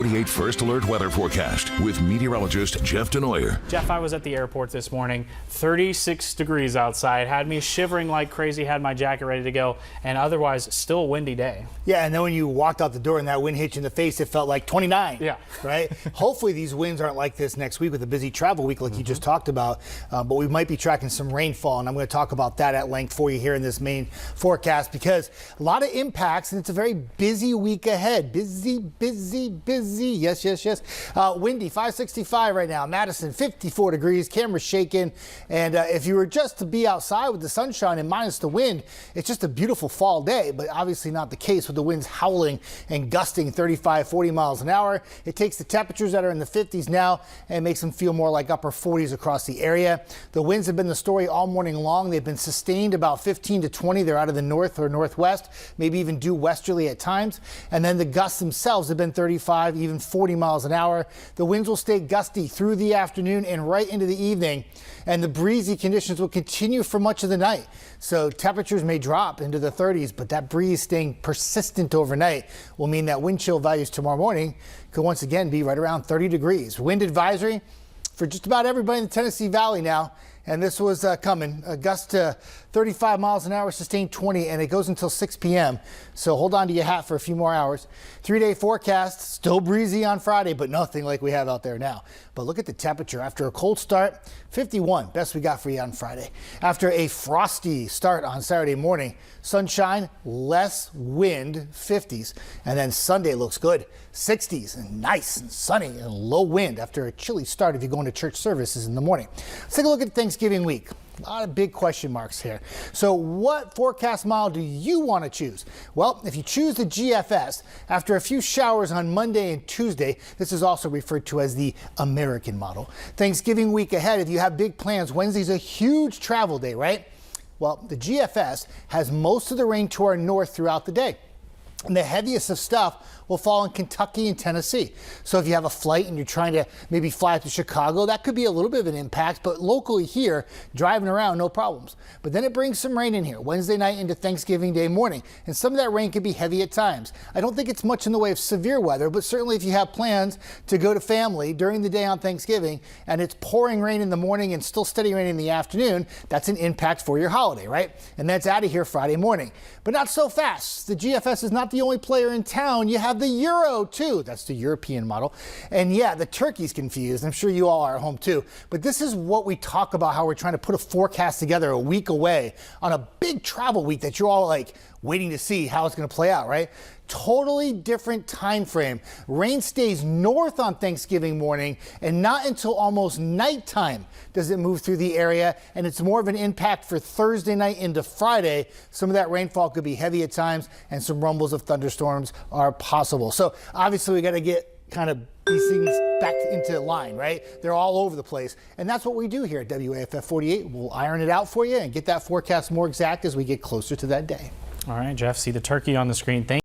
48 First Alert Weather Forecast with meteorologist Jeff Desnoyers. Jeff, I was at the airport this morning, 36 degrees outside, had me shivering like crazy, had my jacket ready to go, and otherwise still a windy day. Yeah, and then when you walked out the door and that wind hit you in the face, it felt like 29. Yeah. Right? Hopefully these winds aren't like this next week with a busy travel week like you just talked about, but we might be tracking some rainfall, and I'm going to talk about that at length for you here in this main forecast because a lot of impacts, and it's a very busy week ahead. Busy. Yes. Windy, 565 right now. Madison, 54 degrees. Camera's shaking. And if you were just to be outside with the sunshine and minus the wind, it's just a beautiful fall day, but obviously not the case with the winds howling and gusting 35, 40 miles an hour. It takes the temperatures that are in the 50s now and makes them feel more like upper 40s across the area. The winds have been the story all morning long. They've been sustained about 15 to 20. They're out of the north or northwest, maybe even due westerly at times. And then the gusts themselves have been 35, even 40 miles an hour. The winds will stay gusty through the afternoon and right into the evening, and the breezy conditions will continue for much of the night. So temperatures may drop into the 30s, but that breeze staying persistent overnight will mean that wind chill values tomorrow morning could once again be right around 30 degrees. Wind advisory for just about everybody in the Tennessee Valley now. And this was coming. A gust to 35 miles an hour, sustained 20, and it goes until 6 p.m. So hold on to your hat for a few more hours. 3-day forecast, still breezy on Friday, but nothing like we have out there now. But look at the temperature. After a cold start, 51, best we got for you on Friday. After a frosty start on Saturday morning, sunshine, less wind, 50s. And then Sunday looks good, 60s, and nice and sunny and low wind after a chilly start if you're going to church services in the morning. Let's take a look at Thanksgiving week. A lot of big question marks here. So what forecast model do you want to choose? Well, if you choose the GFS, after a few showers on Monday and Tuesday, this is also referred to as the American model. Thanksgiving week ahead, if you have big plans, Wednesday's a huge travel day, right? Well, the GFS has most of the rain to our north throughout the day. And the heaviest of stuff will fall in Kentucky and Tennessee. So if you have a flight and you're trying to maybe fly up to Chicago, that could be a little bit of an impact, but locally here, driving around, no problems. But then it brings some rain in here Wednesday night into Thanksgiving Day morning, and some of that rain can be heavy at times. I don't think it's much in the way of severe weather, but certainly if you have plans to go to family during the day on Thanksgiving and it's pouring rain in the morning and still steady rain in the afternoon, that's an impact for your holiday, right? And that's out of here Friday morning. But not so fast. The GFS is not the only player in town. You have the Euro too. That's the European model. And yeah, the turkey's confused. I'm sure you all are at home too. But this is what we talk about, how we're trying to put a forecast together a week away on a big travel week that you're all like waiting to see how it's going to play out, right? Totally different time frame. Rain stays north on Thanksgiving morning, and not until almost nighttime does it move through the area, and it's more of an impact for Thursday night into Friday. Some of that rainfall could be heavy at times, and some rumbles of thunderstorms are possible. So obviously we got to get kind of these things back into line, right? They're all over the place, and that's what we do here at WAFF 48. We'll iron it out for you and get that forecast more exact as we get closer to that day. All right, Jeff, see the turkey on the screen. Thank